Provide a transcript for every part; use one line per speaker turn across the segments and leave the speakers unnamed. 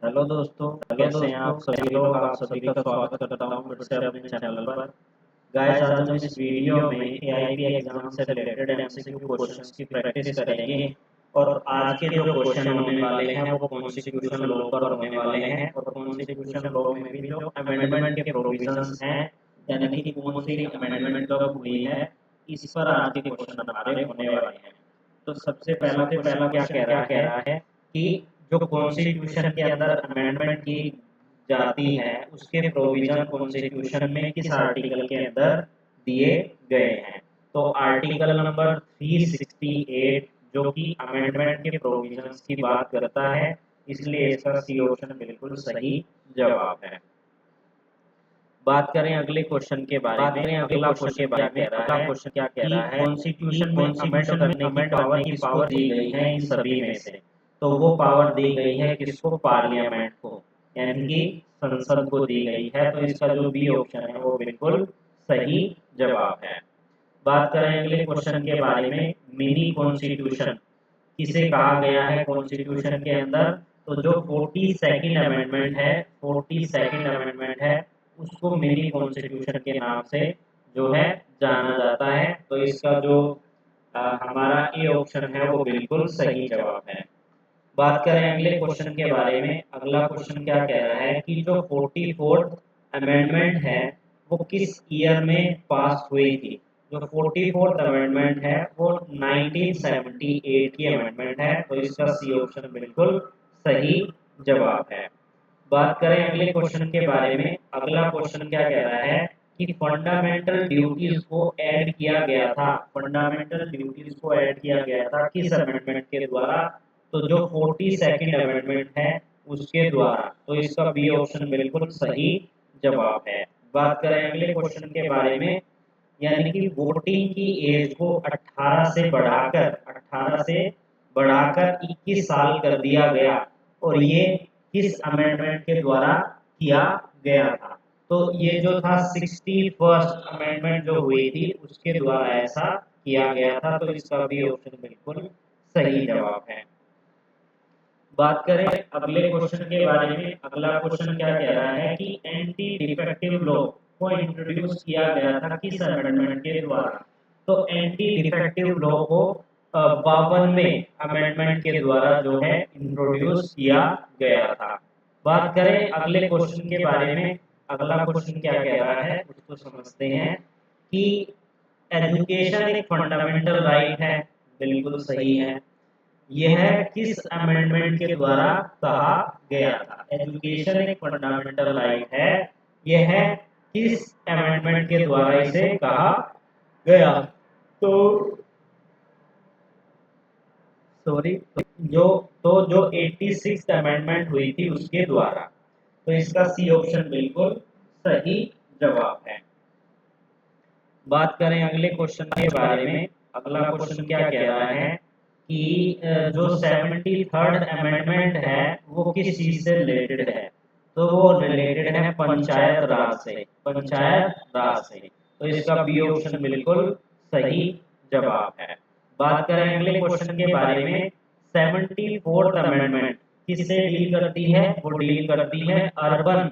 Hello दोस्तों, कैसे हैं आप सभी लोग। आप सभी का स्वागत करता हूं फिर से अपने चैनल पर। गाइस, आज हम इस वीडियो में एआईपी एग्जाम से रिलेटेड एमसीक्यू क्वेश्चंस की प्रैक्टिस करेंगे। और आज के जो क्वेश्चन होने वाले हैं वो कॉन्स्टिट्यूशन लॉ पर होने वाले हैं। और कॉन्स्टिट्यूशन लॉ में भी जो अमेंडमेंट के प्रोविजंस हैं, यानी कि कौन सी अमेंडमेंट कब हुई है, इस पर आज के क्वेश्चन हमारे होने वाले हैं। तो सबसे पहला क्वेश्चन क्या कह रहा है कि जो कॉन्स्टिट्यूशन के अंदर अमेंडमेंट की जाती है उसके प्रोविजन कॉन्स्टिट्यूशन में किस आर्टिकल के अंदर दिए गए हैं। तो आर्टिकल नंबर 368 जो कि अमेंडमेंट के प्रोविजंस की बात करता है, इसलिए इसका सी ऑप्शन बिल्कुल सही जवाब है। बात करें अगले क्वेश्चन के बारे में। अगला क्वेश्चन क्या कह रहा है, कॉन्स्टिट्यूशन में अमेंड करने की पावर दी गई है इन सभी में से। तो वो पावर दी गई है किसको? पार्लियामेंट को, यानी कि संसद को दी गई है। तो इसका जो बी ऑप्शन है वो बिल्कुल सही जवाब है। बात करें अगले क्वेश्चन के बारे में, मिनी कॉन्स्टिट्यूशन किसे कहा गया है कॉन्स्टिट्यूशन के अंदर। तो जो 42nd अमेंडमेंट है, 42nd अमेंडमेंट है, उसको मिनी कॉन्स्टिट्यूशन के नाम से जो है जाना जाता है। तो इसका जो हमारा ए ऑप्शन है वो बिल्कुल सही जवाब है। बात करें अगले क्वेश्चन के बारे में। अगला क्वेश्चन क्या कह रहा है कि जो 44th अमेंडमेंट है वो किस ईयर में पास हुई थी। जो 44th अमेंडमेंट है वो 1978 की अमेंडमेंट है। तो इसका सी ऑप्शन बिल्कुल सही जवाब है। बात करें अगले क्वेश्चन के बारे में। अगला क्वेश्चन क्या कह रहा है कि फंडामेंटल ड्यूटीज को ऐड किया गया था। फंडामेंटल ड्यूटीज को ऐड किया गया था किस अमेंडमेंट के द्वारा। तो जो 42nd अमेंडमेंट है उसके द्वारा। तो इसका बी ऑप्शन बिल्कुल सही जवाब है। बात करें अगले क्वेश्चन के बारे में, यानी कि वोटिंग की एज को 18 से बढ़ाकर 21 साल कर दिया गया। और ये किस अमेंडमेंट के द्वारा किया गया था। तो ये जो था 61st अमेंडमेंट जो हुई थी उसके द्वारा ऐसा किया गया था। तो इसका भी ऑप्शन बिल्कुल सही जवाब है। बात करें अगले क्वेश्चन के बारे में। अगला क्वेश्चन क्या कह रहा है कि एंटी डिफेक्टिव लॉ को इंट्रोड्यूस किया गया था किस अमेंडमेंट के द्वारा। तो एंटी डिफेक्टिव लॉ को 52वें अमेंडमेंट के द्वारा जो है इंट्रोड्यूस किया गया था। बात करें अगले क्वेश्चन के बारे में। अगला क्वेश्चन क्या कह रहा है उसको समझते हैं कि एजुकेशन एक फंडामेंटल राइट है। बिल्कुल सही है। यह किस अमेंडमेंट के द्वारा कहा गया था। एजुकेशन एक फंडामेंटल राइट है, यह किस अमेंडमेंट के द्वारा इसे कहा गया। तो सॉरी, जो 86th अमेंडमेंट हुई थी उसके द्वारा। तो इसका सी ऑप्शन बिल्कुल सही जवाब है। बात करें अगले क्वेश्चन के बारे में। अगला क्वेश्चन क्या कह रहा है कि जो 73rd अमेंडमेंट है वो किस चीज से रिलेटेड है। तो वो रिलेटेड है पंचायत राज से। पंचायत राज से। तो इसका बी ऑप्शन बिल्कुल सही जवाब है। बात करें अगले क्वेश्चन के बारे में। 74th अमेंडमेंट किससे डील करती है। वो डील करती है अर्बन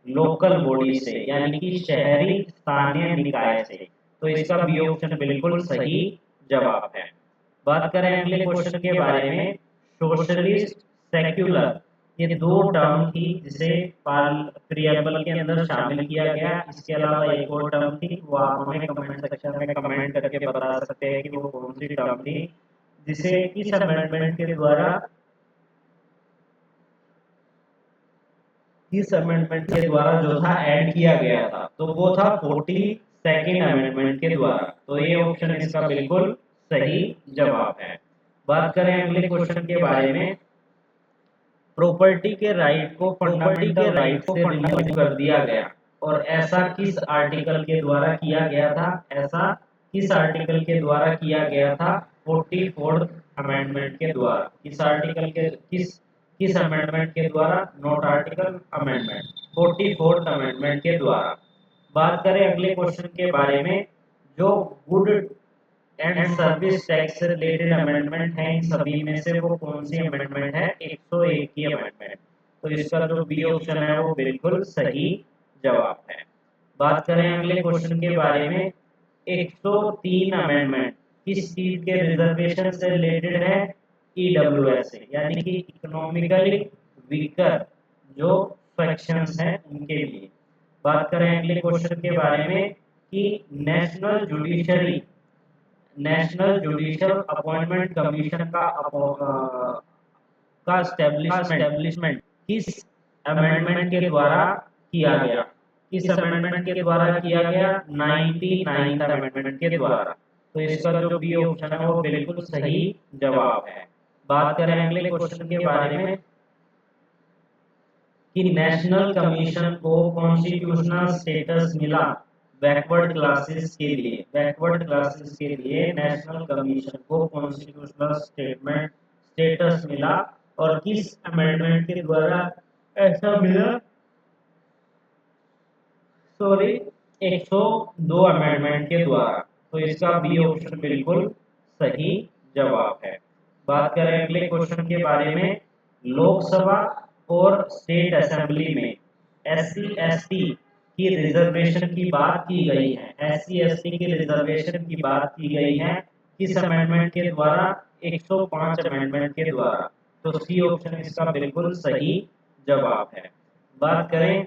लोकल बॉडी से, यानी कि शहरी स्थानीय निकाय से। तो इसका बी ऑप्शन बिल्कुल सही जवाब है। बात करें अगले क्वेश्चन के बारे में। सोशलिस्ट सेक्युलर ये दो टर्म थी जिसे प्रियम्बल के अंदर शामिल किया गया। इसके अलावा एक और टर्म थी, वो आप हमें कमेंट सेक्शन में कमेंट करके बता सकते हैं कि वो कौन सी टर्म थी जिसे किस अमेंडमेंट के द्वारा इस अमेंडमेंट के द्वारा जो था ऐड किया गया था। तो वो था 42nd अमेंडमेंट के द्वारा। तो ये ऑप्शन इसका बिल्कुल सही जवाब है। बात करें अगले क्वेश्चन के बारे में। प्रॉपर्टी के राइट को फंडामेंटल राइट से रिमूव कर दिया गया। और ऐसा किस आर्टिकल के द्वारा किया गया था। ऐसा किस आर्टिकल के द्वारा किया गया था। 44th अमेंडमेंट के द्वारा। किस आर्टिकल के किस अमेंडमेंट के द्वारा। Note article amendment 44th amendment के द्वारा। बात करें अगले क्वेश्चन के बारे में। जो गुड एंड सर्विस टैक्स से रिलेटेड अमेंडमेंट है इन सभी में से वो कौन सी अमेंडमेंट है। 101 की अमेंडमेंट। तो इसका जो बी ऑप्शन है वो बिल्कुल सही जवाब है। बात करें अगले क्वेश्चन के बारे में, 103 अमेंडमेंट किस चीज के रिजर्वेशन से रिलेटेड है? ईडब्ल्यूएस से, यानी कि इकोनॉमिकली वीकर जो सेक्शंस हैं उनके लिए। बात करें अगले क्वेश्चन के बारे में कि नेशनल जुडिशियल अपॉइंटमेंट कमीशन का स्टैब्लिशमेंट किस अमेंडमेंट के द्वारा किया गया? किस अमेंडमेंट के द्वारा किया गया? 99th अमेंडमेंट के द्वारा। तो इसका जो बी ऑप्शन है वो बिल्कुल सही जवाब है। बात करें अगले क्वेश्चन के बारे में कि नेशनल कमीशन को कॉन्स्टिट्यूशनल स्टेटस मिला बैकवर्ड क्लासेस के लिए नेशनल कमीशन को कॉन्स्टिट्यूशनल स्टेटस मिला और किस अमेंडमेंट के द्वारा ऐसा मिला? 102 अमेंडमेंट के द्वारा। तो इसका बी ऑप्शन बिल्कुल सही जवाब है। बात करें अगले क्वेश्चन के बारे में, लोकसभा और स्टेट असेंबली में SC/ST की रिजर्वेशन की बात की गई है। SC/ST की रिजर्वेशन की बात की गई है किस अमेंडमेंट के द्वारा? 105 अमेंडमेंट के द्वारा। तो सी ऑप्शन इसका बिल्कुल सही जवाब है। बात करें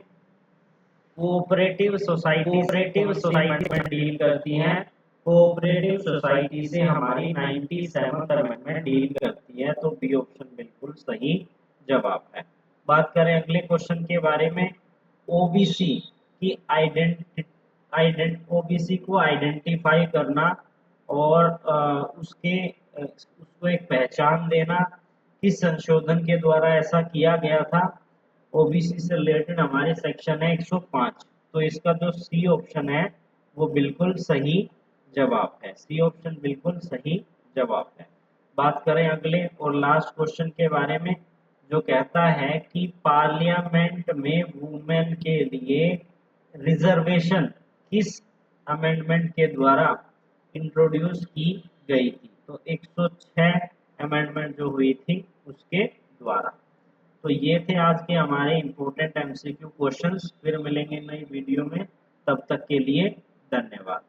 कोऑपरेटिव सोसाइटी डील करती हैं। कोऑपरेटिव सोसाइटी से हमारी 97th अमेंडमेंट डील करती है। तो बी ऑप्शन बिल्कुल सही जवाब है। बात करें अगले क्वेश्चन के बारे में, ओबीसी की ओबीसी को आइडेंटिफाई करना और उसको एक पहचान देना किस संशोधन के द्वारा ऐसा किया गया था? ओबीसी से रिलेटेड हमारे सेक्शन है 105। तो इसका जो सी ऑप्शन है वो बिल्कुल सही जवाब है। सी ऑप्शन बिल्कुल सही जवाब है। बात करें अगले और लास्ट क्वेश्चन के बारे में, जो कहता है कि पार्लियामेंट में वुमेन के लिए रिजर्वेशन किस अमेंडमेंट के द्वारा इंट्रोड्यूस की गई थी? तो 106 अमेंडमेंट जो हुई थी उसके द्वारा। तो ये थे आज के हमारे इम्पोर्टेंट MCQ क्वेश्चंस। फिर मिलेंगे नई वीडियो में, तब तक के लिए धन्यवाद।